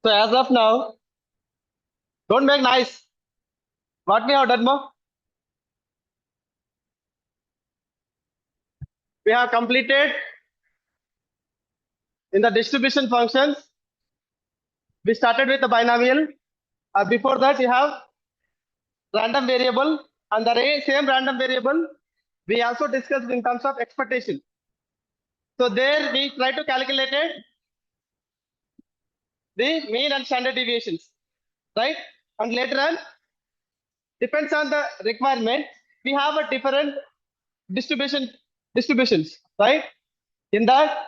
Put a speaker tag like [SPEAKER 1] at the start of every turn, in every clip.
[SPEAKER 1] So as of now, don't make noise. What we have done more? We have completed in the distribution functions. We started with the binomial. Before that, we have random variable, and the same random variable we also discussed in terms of expectation. So there we try to calculate it, the mean and standard deviations, right? And later on, depends on the requirement, we have a different distributions, right? In that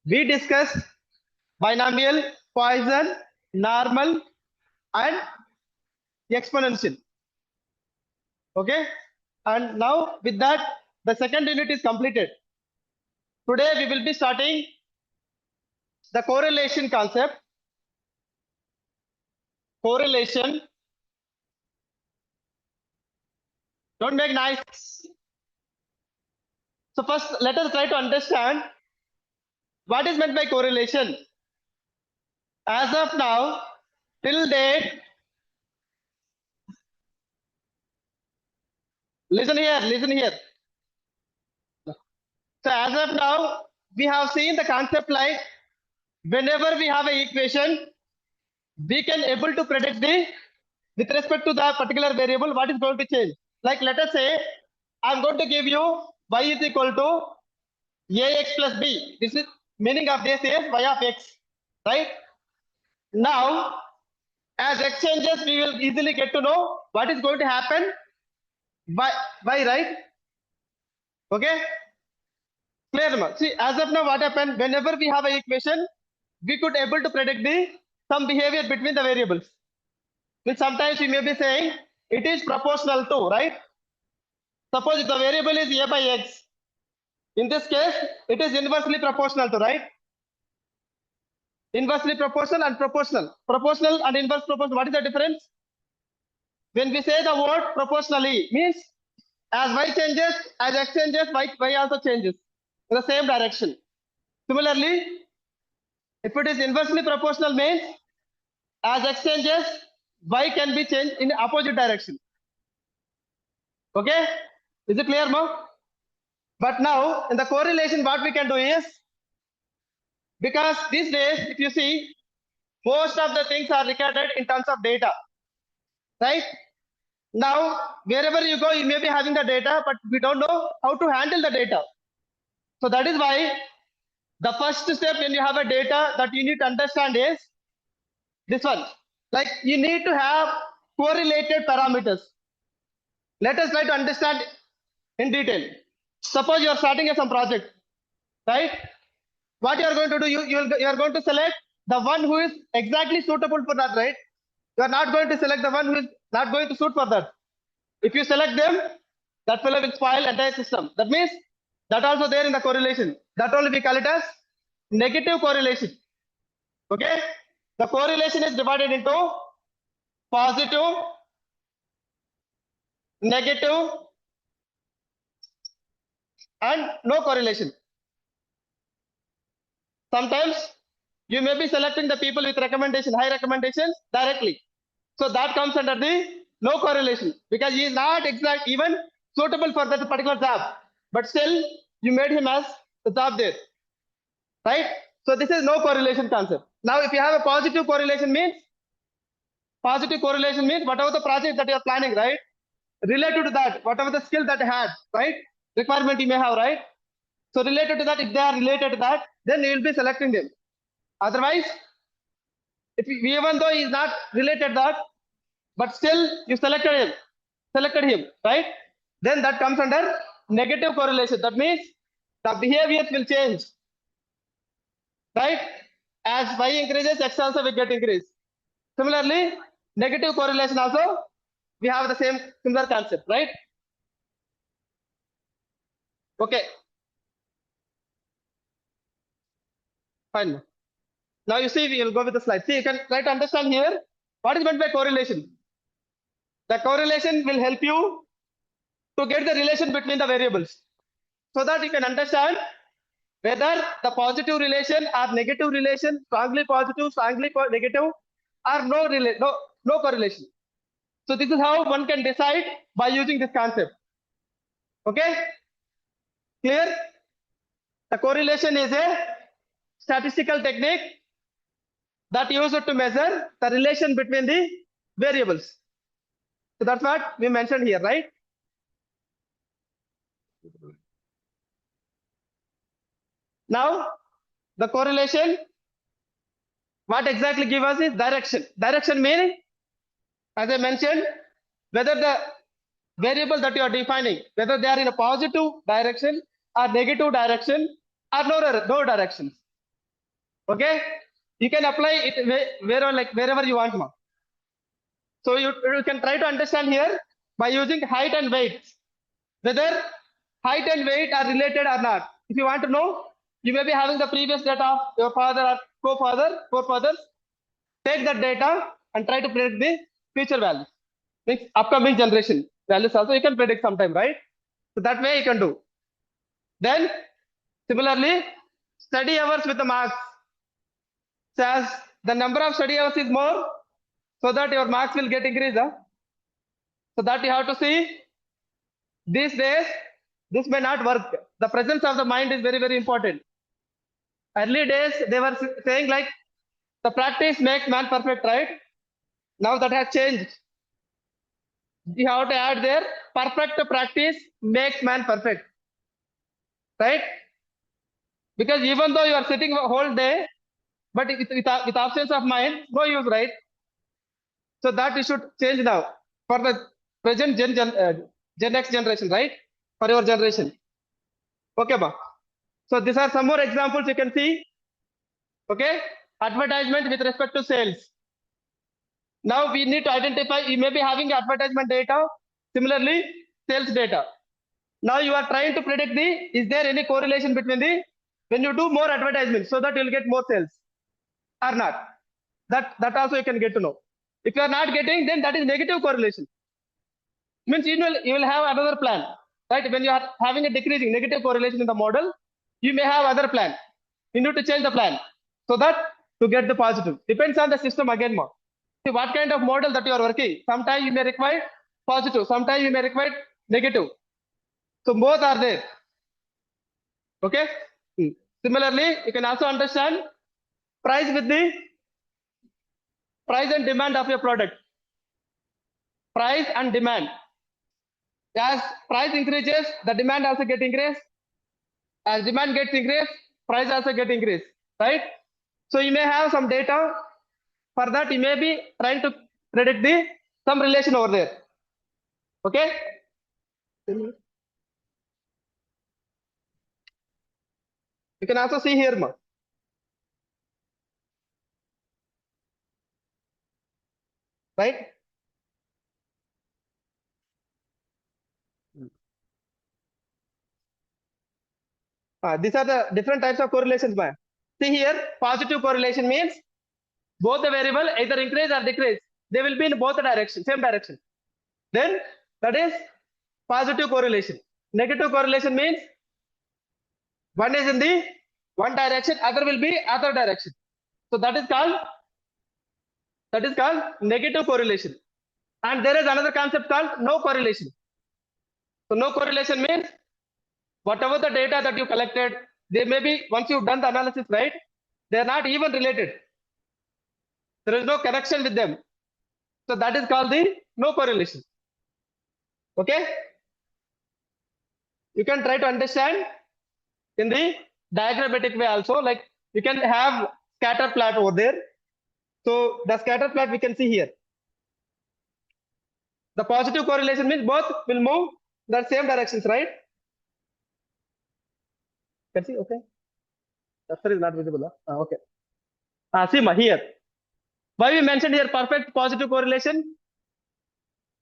[SPEAKER 1] we discussed binomial, Poisson, normal, and exponential. Okay, and now with that, the second unit is completed. Today we will be starting the correlation concept. Correlation. Don't make noise. So first, let us try to understand what is meant by correlation. As of now, till date, listen here. So as of now, we have seen the concept like whenever we have an equation, we can able to predict the with respect to the particular variable what is going to change. Like let us say I'm going to give you y is equal to ax plus b. This is meaning of this is y of x, right? Now as x changes, we will easily get to know what is going to happen by right? Okay, clear? See, as of now, what happened? Whenever we have an equation, we could able to predict the some behavior between the variables. Which sometimes we may be saying it is proportional to, right? Suppose if the variable is a by x, in this case, it is inversely proportional to, right? Inversely proportional and proportional. Proportional and inverse proportional. What is the difference? When we say the word proportionally, means as y changes, as x changes, y also changes in the same direction. Similarly, if it is inversely proportional, means as x changes, y can be changed in opposite direction. Okay, is it clear now? But now in the correlation, what we can do is, because these days, if you see, most of the things are recorded in terms of data, right? Now, wherever you go, you may be having the data, but we don't know how to handle the data. So that is why the first step when you have a data that you need to understand is this one. Like you need to have correlated parameters. Let us try to understand in detail. Suppose you are starting some project, right? What you are going to do, you are going to select the one who is exactly suitable for that, right? You are not going to select the one who is not going to suit for that. If you select them, that fellow will spoil entire system. That means that also there in the correlation. That only we call it as negative correlation. Okay, the correlation is divided into positive, negative, and no correlation. Sometimes you may be selecting the people with recommendation, high recommendations directly. So that comes under the no correlation because he is not exact even suitable for that particular job. But still you made him as the job there, right? So this is no correlation concept. Now if you have a positive correlation means whatever the project that you are planning, right? Related to that, whatever the skill that you had, right? Requirement you may have, right? So related to that, if they are related to that, then you will be selecting them. Otherwise, if even though he is not related to that, but still you selected him, right? Then that comes under negative correlation. That means the behaviors will change, right? As y increases, x also will get increased. Similarly, negative correlation also, we have the same similar concept, right? Okay. Fine. Now you see, we will go with the slide. See, you can try to understand here what is meant by correlation. The correlation will help you to get the relation between the variables so that you can understand whether the positive relation or negative relation, strongly positive, strongly negative, or no correlation. So this is how one can decide by using this concept. Okay, clear? The correlation is a statistical technique that used to measure the relation between the variables. So that's what we mentioned here, right? Now, the correlation, what exactly gives us is direction. Direction meaning, as I mentioned, whether the variable that you are defining, whether they are in a positive direction or negative direction or no directions. Okay, you can apply it wherever you want. So you can try to understand here by using height and weight, whether height and weight are related or not. If you want to know, you may be having the previous data of your father or forefathers. Take that data and try to predict the future values, means upcoming generation values also you can predict sometime, right? So that way you can do. Then similarly, study hours with the marks. So as the number of study hours is more, so that your marks will get increased. So that you have to see. These days, this may not work. The presence of the mind is very, very important. Early days, they were saying like the practice makes man perfect, right? Now that has changed. You have to add there, perfect practice makes man perfect, right? Because even though you are sitting a whole day, but with absence of mind, no use, right? So that you should change now for the present Gen X generation, right? For your generation. Okay, ba. So these are some more examples you can see. Okay, advertisement with respect to sales. Now we need to identify, you may be having advertisement data, similarly sales data. Now you are trying to predict is there any correlation between when you do more advertisements so that you'll get more sales or not. That also you can get to know. If you are not getting, then that is negative correlation. Means you will have another plan, right? When you are having a decreasing negative correlation in the model, you may have other plan. You need to change the plan so that to get the positive. Depends on the system again more. See what kind of model that you are working. Sometimes you may require positive, sometimes you may require negative. So both are there. Okay. Similarly, you can also understand price with the price and demand of your product. Price and demand. As price increases, the demand also get increased. As demand gets increased, price also get increased, right? So you may have some data. For that, you may be trying to predict some relation over there. Okay. You can also see here, right? These are the different types of correlations. See here, positive correlation means both the variable either increase or decrease. They will be in both the directions, same direction. Then that is positive correlation. Negative correlation means one is in the one direction, other will be other direction. So that is called negative correlation. And there is another concept called no correlation. So no correlation means whatever the data that you collected, they may be, once you've done the analysis, right, they are not even related. There is no connection with them. So that is called the no correlation. Okay. You can try to understand in the diagrammatic way also, like you can have scatter plot over there. So the scatter plot we can see here. The positive correlation means both will move the same directions, right? Can see, okay. Cursor is not visible. Okay. See here. Why we mentioned here perfect positive correlation?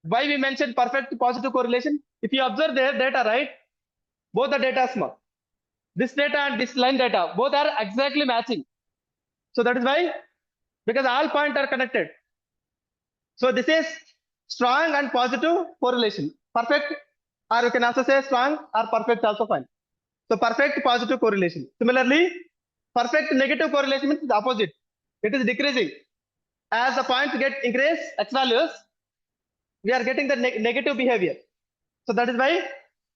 [SPEAKER 1] Why we mentioned perfect positive correlation? If you observe their data, right? Both the data small. This data and this line data, both are exactly matching. So that is why, because all points are connected. So this is strong and positive correlation. Perfect, or you can also say strong or perfect also fine. So perfect positive correlation. Similarly, perfect negative correlation means the opposite. It is decreasing. as the points get increase x values, we are getting the negative behavior. So that is why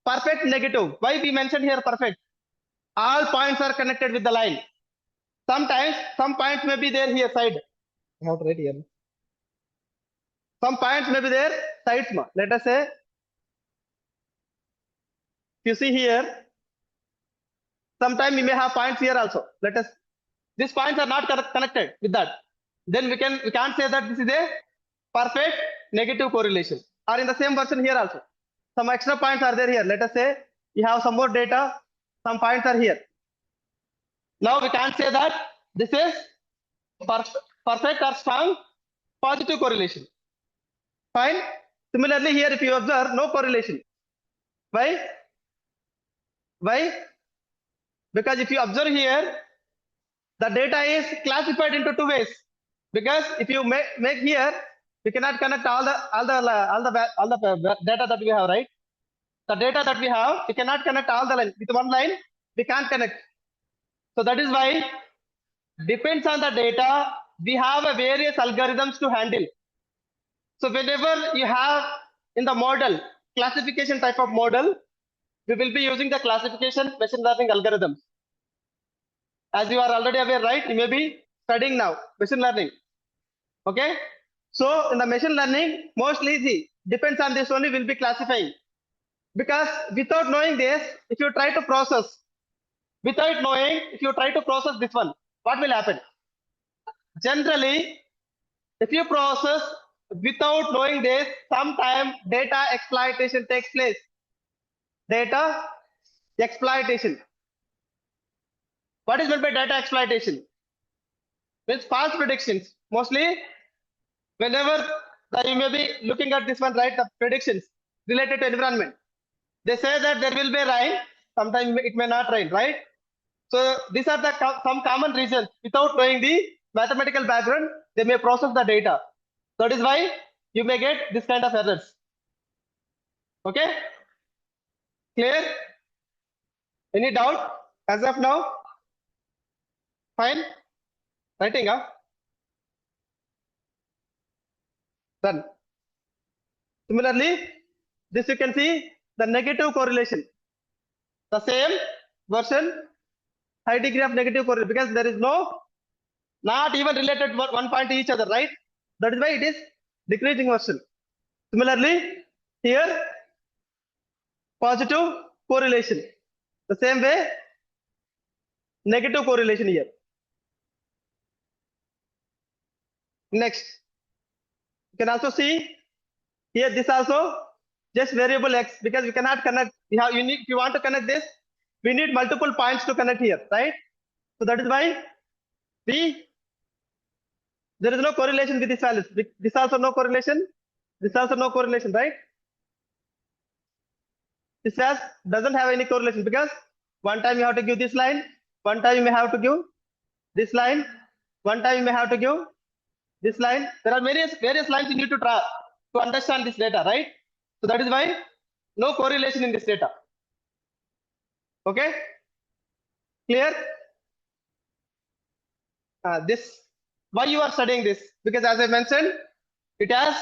[SPEAKER 1] perfect negative. Why we mentioned here perfect? All points are connected with the line. Sometimes some points may be there here side. I have to write here. Some points may be there sides. Let us say, if you see here, sometime we may have points here also. Let us. These points are not connected with that. Then we can't say that this is a perfect negative correlation. Or in the same version here also, some extra points are there here. Let us say you have some more data. Some points are here. Now we can't say that this is perfect or strong positive correlation. Fine. Similarly, here if you observe no correlation. Why? Why? Because if you observe here, the data is classified into two ways. Because if you make here, we cannot connect all the data that we have, right? The data that we have, we cannot connect all the line with one line. We can't connect. So that is why, depends on the data, we have a various algorithms to handle. So whenever you have in the model classification type of model, we will be using the classification machine learning algorithms. As you are already aware, right? You may be studying now machine learning. Okay. So in the machine learning, mostly easy depends on this only. Will be classifying, because without knowing this, if you try to process, without knowing, if you try to process this one, what will happen? Generally, if you process without knowing this, sometime data exploitation takes place. Data exploitation. What is meant by data exploitation? Means false predictions. Mostly, whenever you may be looking at this one, right? The predictions related to environment. They say that there will be rain. Sometimes it may not rain, right? So these are the some common reasons. Without knowing the mathematical background, they may process the data. That is why you may get this kind of errors. Okay? Clear? Any doubt as of now? Fine. Writing up. Done. Similarly, this you can see the negative correlation. The same version, high degree of negative correlation, because there is not even related one point to each other, right? That is why it is decreasing version. Similarly, here positive correlation. The same way, negative correlation here. Next, you can also see here this also just variable x, because we cannot connect. If you want to connect this, we need multiple points to connect here, right? So that is why there is no correlation with this values. This also no correlation. This also no correlation, right? This doesn't have any correlation, because one time you have to give this line, one time you may have to give this line, one time you may have to give this line. There are various lines you need to draw to understand this data, right? So that is why no correlation in this data. Okay? Clear? This, why you are studying this? Because as I mentioned, it has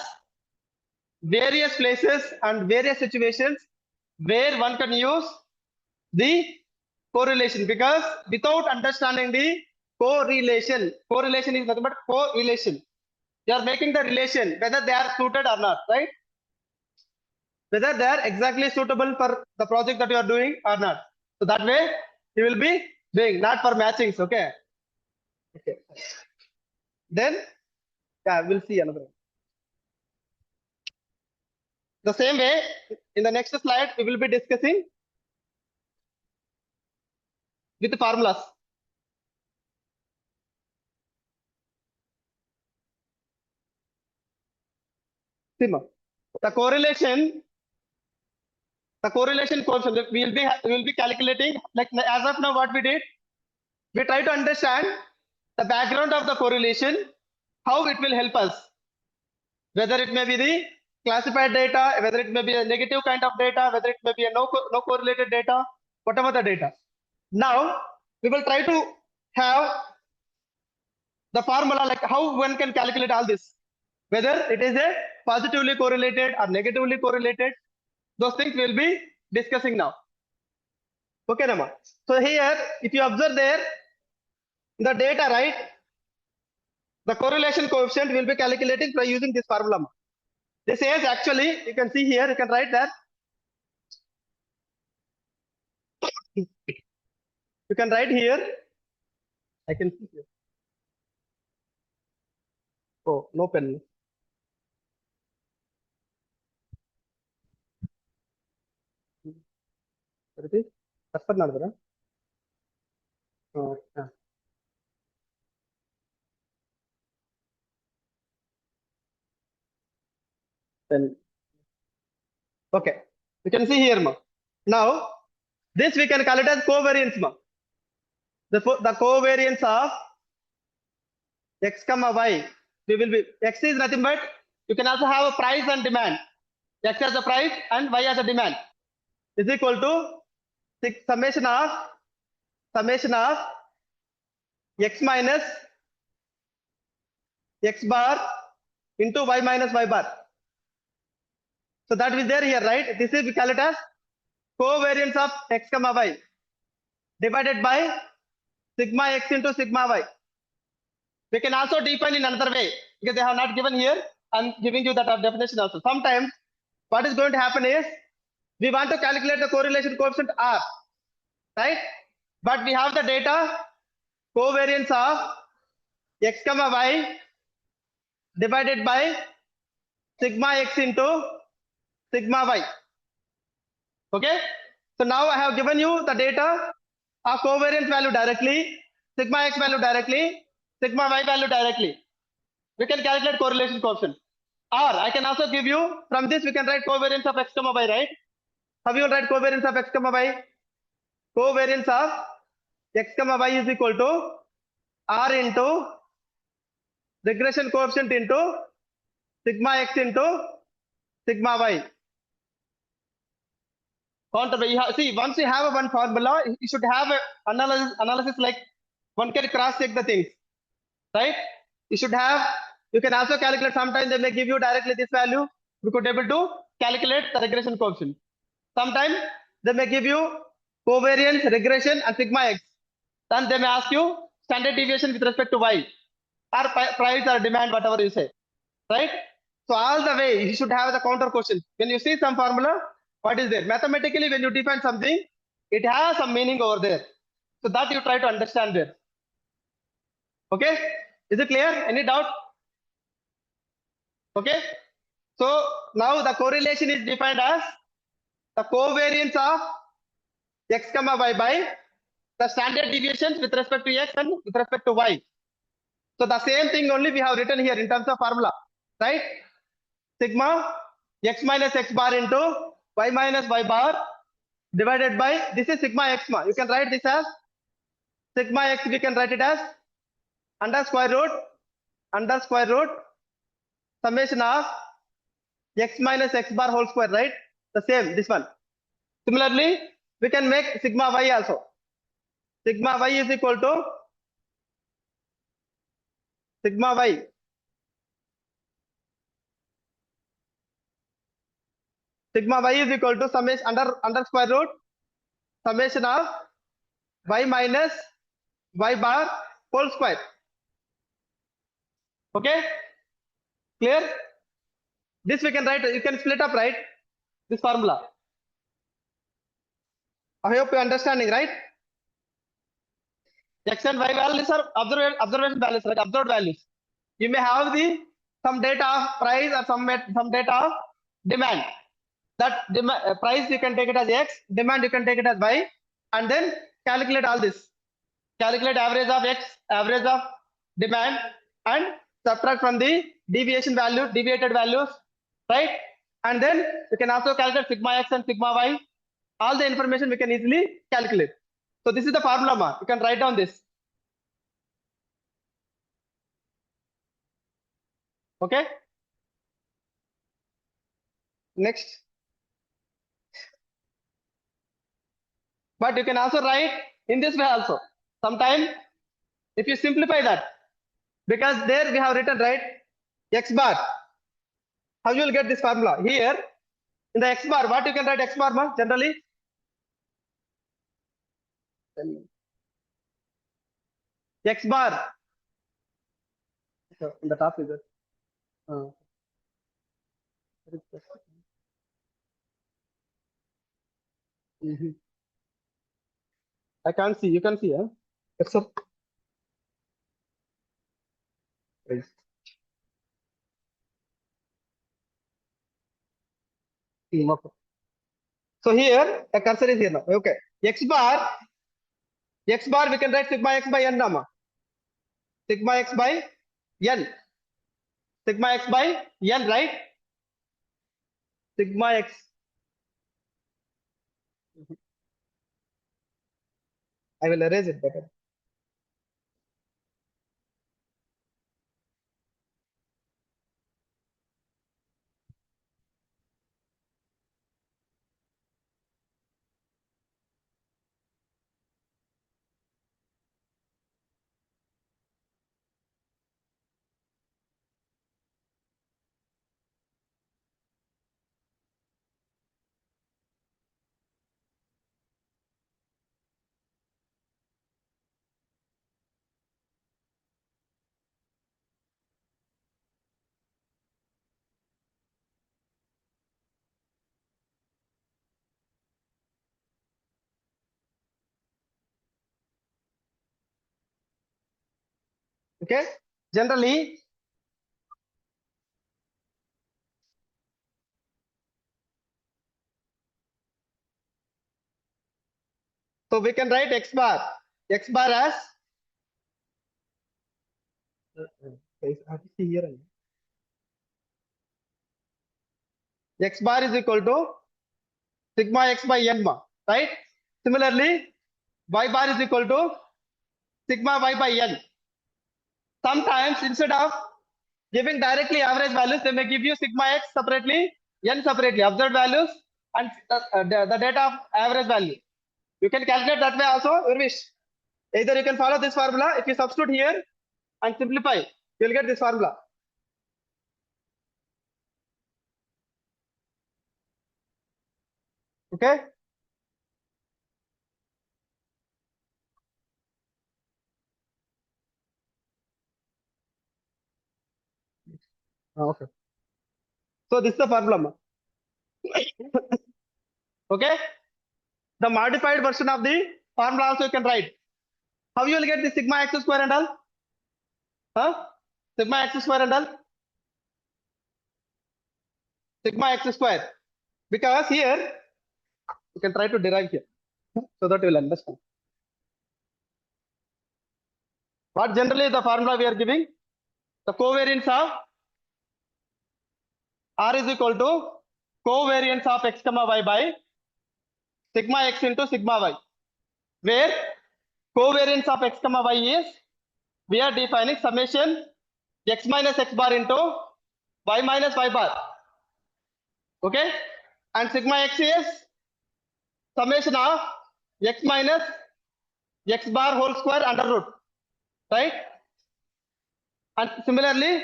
[SPEAKER 1] various places and various situations where one can use the correlation, because without understanding the correlation is nothing but correlation. You are making the relation whether they are suited or not, right? Whether they are exactly suitable for the project that you are doing or not. So that way you will be doing, not for matchings. Okay. Okay. Then we'll see another one. The same way, in the next slide, we will be discussing with the formulas. The correlation coefficient we will be calculating, like as of now what we did, we try to understand the background of the correlation, how it will help us, whether it may be the classified data, whether it may be a negative kind of data, whether it may be a no correlated data, whatever the data. Now we will try to have the formula, like how one can calculate all this, whether it is a positively correlated or negatively correlated, those things we'll be discussing now. Okay, Nama. So here, if you observe there, the data, right, the correlation coefficient will be calculating by using this formula. This is actually, you can see here, you can write that. You can write here. I can see here. Oh, no pen. What is it? That's not another. Oh, yeah. Then, okay. You can see here, ma. Now, this we can call it as covariance, ma. The covariance of x comma y. We will be, x is nothing but, you can also have a price and demand. X as a price and y as a demand is equal to summation of x minus x bar into y minus y bar. So that is there here, right? This is, we call it as covariance of x comma y divided by sigma x into sigma y. We can also define in another way because they have not given here. I'm giving you that definition also. Sometimes what is going to happen is we want to calculate the correlation coefficient R, right? But we have the data covariance of x comma y divided by sigma x into sigma y. Okay. So now I have given you the data of covariance value directly, sigma x value directly, sigma y value directly. We can calculate correlation coefficient. Or I can also give you, from this we can write covariance of x comma y, right? How you will write covariance of x comma y? Covariance of x comma y is equal to R into regression coefficient into sigma x into sigma y. See, once you have one formula, you should have an analysis like one can cross check the things, right? You should have, you can also calculate, sometimes they may give you directly this value, you could able to calculate the regression coefficient. Sometimes they may give you covariance, regression and sigma x. Then they may ask you standard deviation with respect to y or price or demand, whatever you say, right? So all the way you should have the counter question. When you see some formula, what is there? Mathematically, when you define something, it has some meaning over there. So that you try to understand there. Okay? Is it clear? Any doubt? Okay? So now the correlation is defined as the covariance of x comma y by the standard deviations with respect to x and with respect to y. So the same thing only we have written here in terms of formula, right? Sigma x minus x bar into y minus y bar divided by, this is sigma x ma. You can write this as sigma x, we can write it as under square root summation of x minus x bar whole square, right? The same, this one. Similarly, we can make sigma y also. Sigma y is equal to sigma y. Sigma y is equal to summation under square root summation of y minus y bar whole square. Okay? Clear? This we can write, you can split up, right? This formula. I hope you are understanding, right? X and Y values are observation values, like observed values. You may have the some data of price or some data of demand. That price you can take it as X, demand you can take it as Y, and then calculate all this. Calculate average of X, average of demand, and subtract from the deviated values, right? And then you can also calculate sigma X and sigma Y. All the information we can easily calculate. So this is the formula, ma. You can write down this. Okay. Next. But you can also write in this way also. Sometimes if you simplify that, because there we have written, right, x bar. How you will get this formula? Here in the x bar, what you can write x bar ma generally? X bar. So in the top is it? I can't see. You can see, huh? Except. Okay. So here the cursor is here now. Okay. X bar we can write sigma x by n nama. Sigma x by n. Sigma x by n, right? Sigma x. I will erase it better. Okay. Generally, so we can write x bar. X bar as x bar is equal to sigma x by n ma, right? Similarly, y bar is equal to sigma y by n. Sometimes instead of giving directly average values, they may give you sigma x separately, n separately, observed values, and the data of average value. You can calculate that way also, your wish. Either you can follow this formula. If you substitute here and simplify, you'll get this formula. Okay. Okay. So this is the formula. Okay. The modified version of the formula also you can write. How you will get the sigma x square and all? Huh? Sigma x square and all? Sigma x square. Because here you can try to derive here so that you will understand. What generally the formula we are giving? The covariance of R is equal to covariance of x comma y by sigma x into sigma y, where covariance of x comma y is, we are defining summation x minus x bar into y minus y bar. Okay. And sigma x is summation of x minus x bar whole square under root, right? And similarly,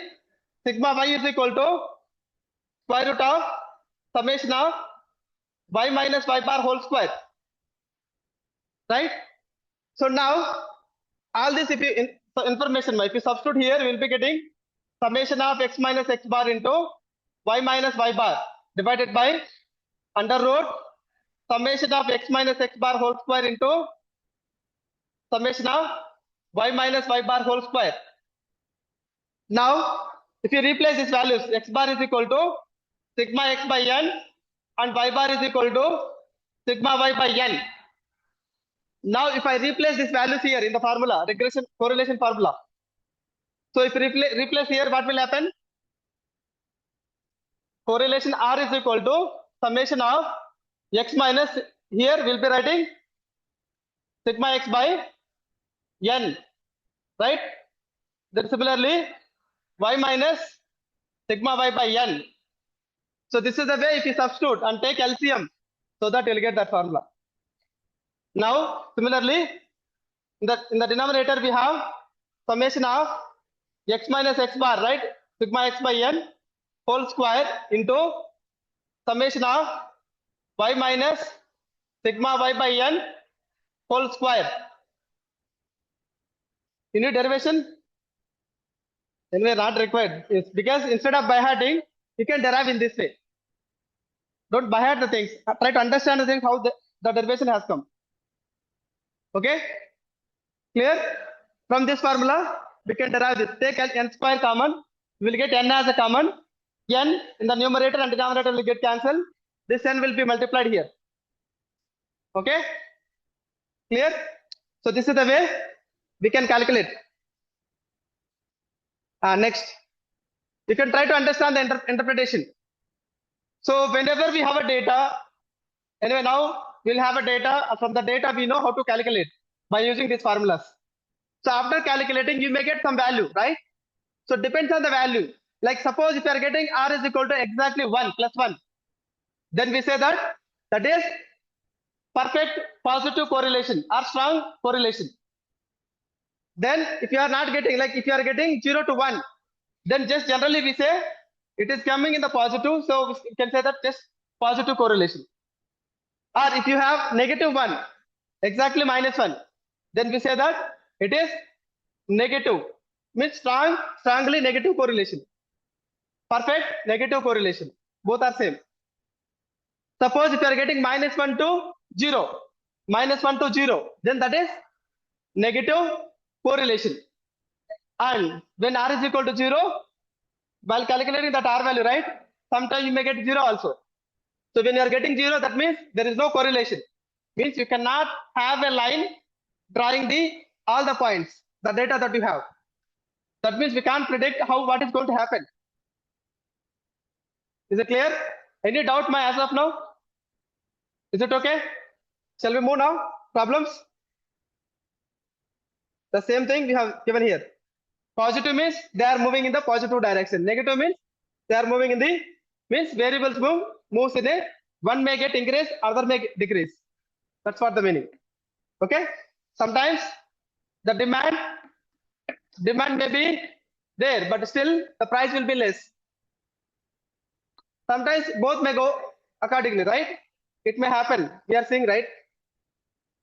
[SPEAKER 1] sigma y is equal to square root of summation of y minus y bar whole square, right? So now all this, if you information, if you substitute here, we will be getting summation of x minus x bar into y minus y bar divided by under root summation of x minus x bar whole square into summation of y minus y bar whole square. Now, if you replace these values, x bar is equal to sigma x by n and y bar is equal to sigma y by n. Now, if I replace these values here in the formula, regression correlation formula. So, if replace here, what will happen? Correlation R is equal to summation of x minus, here we'll be writing sigma x by n, right? Then similarly, y minus sigma y by n. So this is the way if you substitute and take LCM, so that you'll get that formula. Now, similarly, in the denominator we have summation of x minus x bar, right? Sigma x by n whole square into summation of y minus sigma y by n whole square. You need derivation? Anyway, not required. It's because instead of by hearting, you can derive in this way. Don't by heart the things. Try to understand the things how the derivation has come. Okay? Clear? From this formula, we can derive this. Take n square common. We will get n as a common. N in the numerator and denominator will get cancelled. This n will be multiplied here. Okay? Clear? So this is the way we can calculate. Next, you can try to understand the interpretation. So whenever we have a data, anyway, now we'll have a data. From the data, we know how to calculate by using these formulas. So after calculating, you may get some value, right? So depends on the value. Like suppose if you are getting r is equal to exactly 1 plus 1, then we say that is perfect positive correlation or strong correlation. Then if you are not getting, like if you are getting 0 to 1, then just generally we say it is coming in the positive, so we can say that just positive correlation. Or if you have negative 1, exactly minus 1, then we say that it is negative, means strongly negative correlation. Perfect negative correlation. Both are same. Suppose if you are getting minus 1 to 0, minus 1 to 0, then that is negative correlation. And when r is equal to 0, while calculating that r value, right, sometimes you may get 0 also. So when you are getting 0, that means there is no correlation. Means you cannot have a line drawing all the points, the data that you have. That means we can't predict what is going to happen. Is it clear? Any doubt as of now? Is it okay? Shall we move now? Problems? The same thing we have given here. Positive means they are moving in the positive direction. Negative means they are moving in the, means variables moves in a, one may get increase, other may decrease. That's what the meaning. Okay? Sometimes the demand may be there, but still the price will be less. Sometimes both may go accordingly, right? It may happen. We are seeing, right?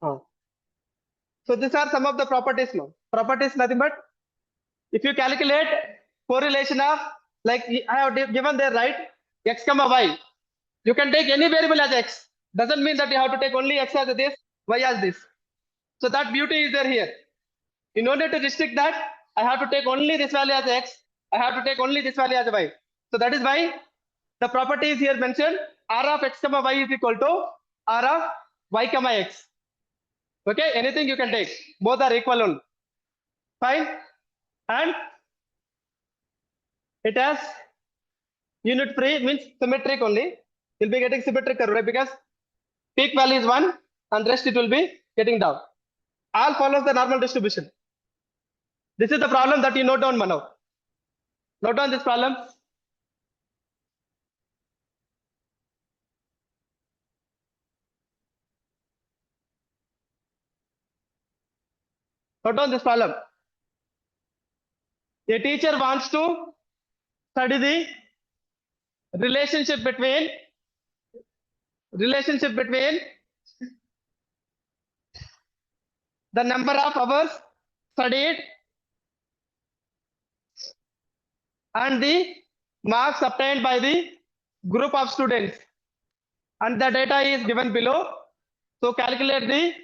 [SPEAKER 1] So these are some of the properties now. Properties nothing but if you calculate correlation of, like I have given there, right, x comma y, you can take any variable as x. Doesn't mean that you have to take only x as this, y as this. So that beauty is there here. In order to restrict that, I have to take only this value as x, I have to take only this value as y. So that is why the property is here mentioned, r of x comma y is equal to r of y comma x. Okay, anything you can take, both are equal only. Fine. And it has unit free, means symmetric only. You'll be getting symmetric curve, right? Because peak value is 1 and rest it will be getting down. All follows the normal distribution. This is the problem that you note down, Manav. Note down this problem. Note down this problem. A teacher wants to study the relationship between the number of hours studied and the marks obtained by the group of students, and the data is given below. So calculate the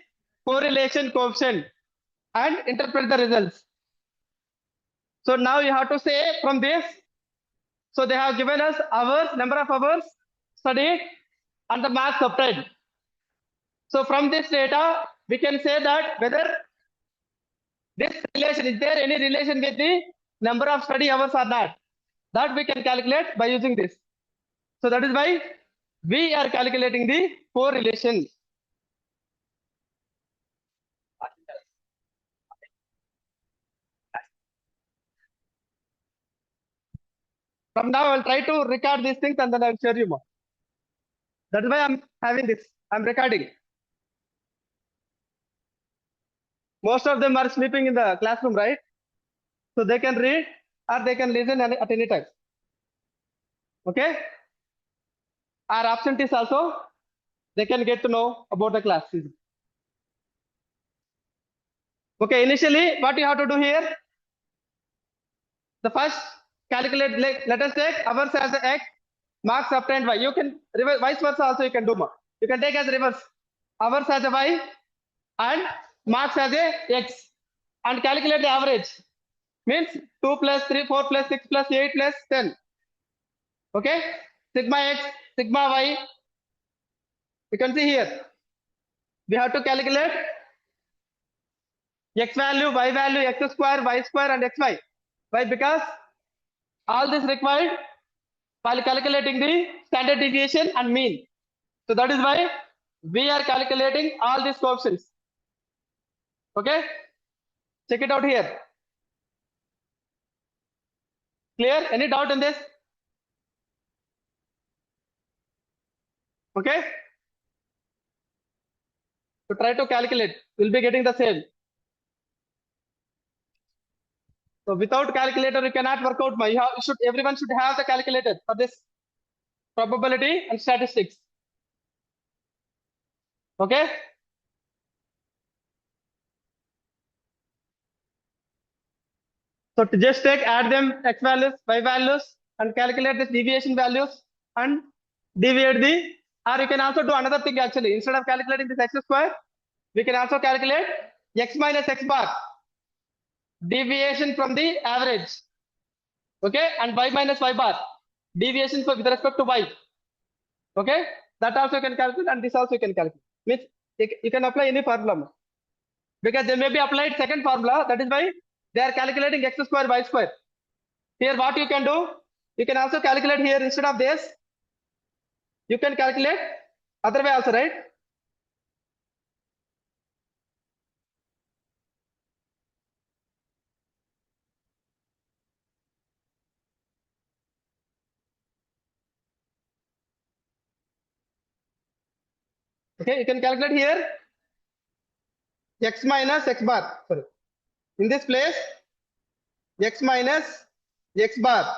[SPEAKER 1] correlation coefficient and interpret the results. So now you have to say from this, so they have given us hours, number of hours studied and the marks obtained. So from this data, we can say that whether this relation, is there any relation with the number of study hours or not? That we can calculate by using this. So that is why we are calculating the correlation. From now, I will try to record these things and then I will share you more. That is why I'm having this. I'm recording. Most of them are sleeping in the classroom, right? So they can read or they can listen at any time. Okay. Our absentees also, they can get to know about the class. Okay, initially what you have to do here, the first calculate, let us take hours as the x, marks obtained y. You can reverse, vice versa also you can do more. You can take as reverse, hours as a y and marks as a x, and calculate the average. Means 2 plus 3, 4 plus 6 plus 8 plus 10. Okay, sigma x, sigma y. You can see here, we have to calculate x value, y value, x square, y square and xy. Why? Because all this required while calculating the standard deviation and mean. So that is why we are calculating all these coefficients. Okay, check it out here. Clear? Any doubt in this? Okay, so try to calculate, we'll be getting the same. So without calculator you cannot work out. Everyone should have the calculator for this probability and statistics. Okay, so to just take, add them x values, y values and calculate this deviation values and deviate the, or you can also do another thing actually. Instead of calculating this x square, we can also calculate x minus x bar, deviation from the average. Okay, and y minus y bar, deviation with respect to y. Okay, that also you can calculate, and this also you can calculate. Means you can apply any formula, because they may be applied second formula. That is why they are calculating x square, y square. Here what you can do, you can also calculate here instead of this. You can calculate other way also, right? Okay, you can calculate here x minus x bar. Sorry, in this place x minus x bar,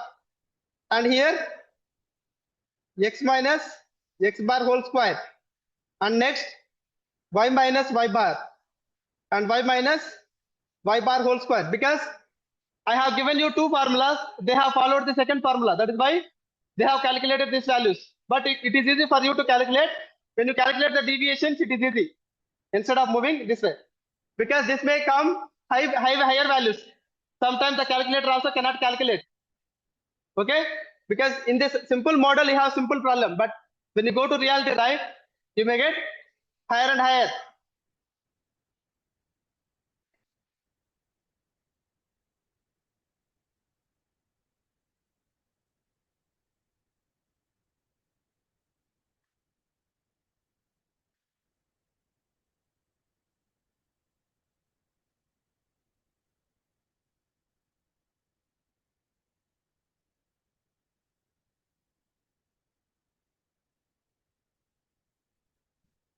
[SPEAKER 1] and here x minus x bar whole square, and next y minus y bar and y minus y bar whole square. Because I have given you two formulas, they have followed the second formula. That is why they have calculated these values. But it is easy for you to calculate. When you calculate the deviations, it is easy instead of moving this way, because this may come higher values. Sometimes the calculator also cannot calculate. Okay, because in this simple model you have simple problem, but when you go to reality, right, you may get higher and higher.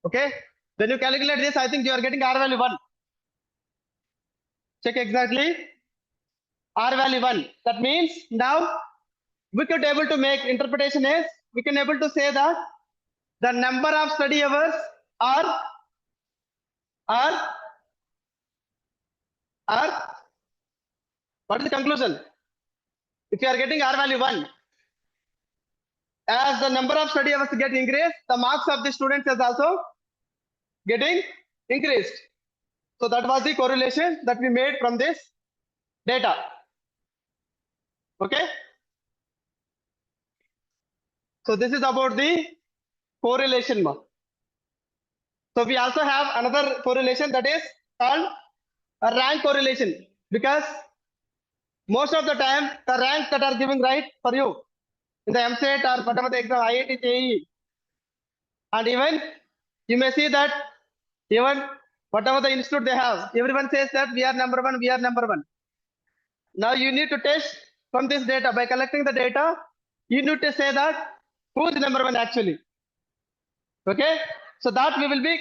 [SPEAKER 1] Okay, when you calculate this, I think you are getting R value 1. Check exactly, R value 1. That means now we could able to make interpretation is, we can able to say that the number of study hours are what is the conclusion? If you are getting R value 1, as the number of study hours get increased, the marks of the students is also getting increased. So that was the correlation that we made from this data. Okay, so this is about the correlation. So we also have another correlation, that is called a rank correlation, because most of the time the ranks that are giving right for you in the MSET or whatever the exam, IIT, JEE, and even you may see that even whatever the institute they have, everyone says that we are number one, we are number one. Now you need to test from this data. By collecting the data, you need to say that who is number one actually. Okay, so that we will be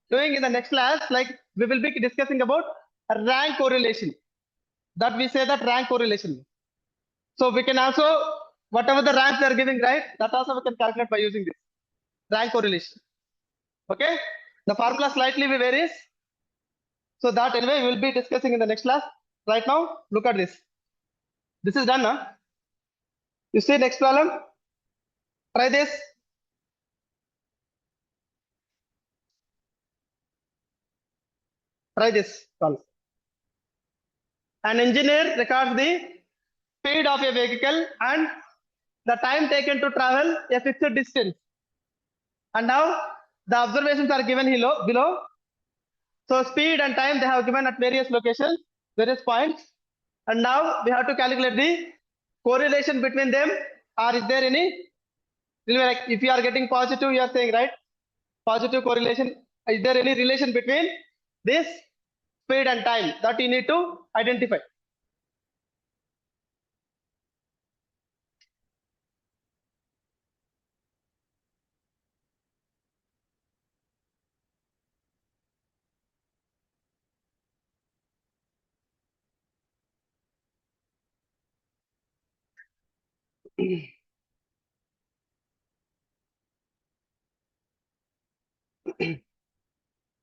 [SPEAKER 1] doing in the next class. Like we will be discussing about a rank correlation. That we say that rank correlation. So we can also, whatever the rank they are giving, right? That also we can calculate by using this rank correlation. Okay. The formula slightly varies. So that anyway we will be discussing in the next class. Right now, look at this. This is done, huh? You see next problem. Try this. Try this problem. An engineer records the speed of a vehicle and the time taken to travel a fixed distance. And now the observations are given below. So speed and time they have given at various locations, various points. And now we have to calculate the correlation between them. Or is there any? Like if you are getting positive, you are saying right? Positive correlation. Is there any relation between this speed and time that you need to identify?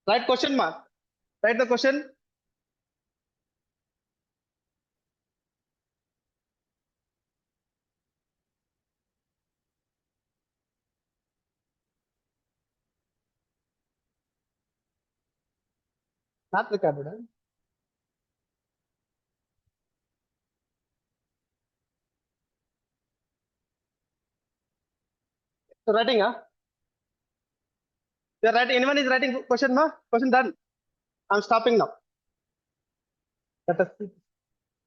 [SPEAKER 1] Write question mark. Write the question. Not recorded. Huh? So writing, huh? You are writing. Anyone is writing question mark? Question done. I'm stopping now. Let us see.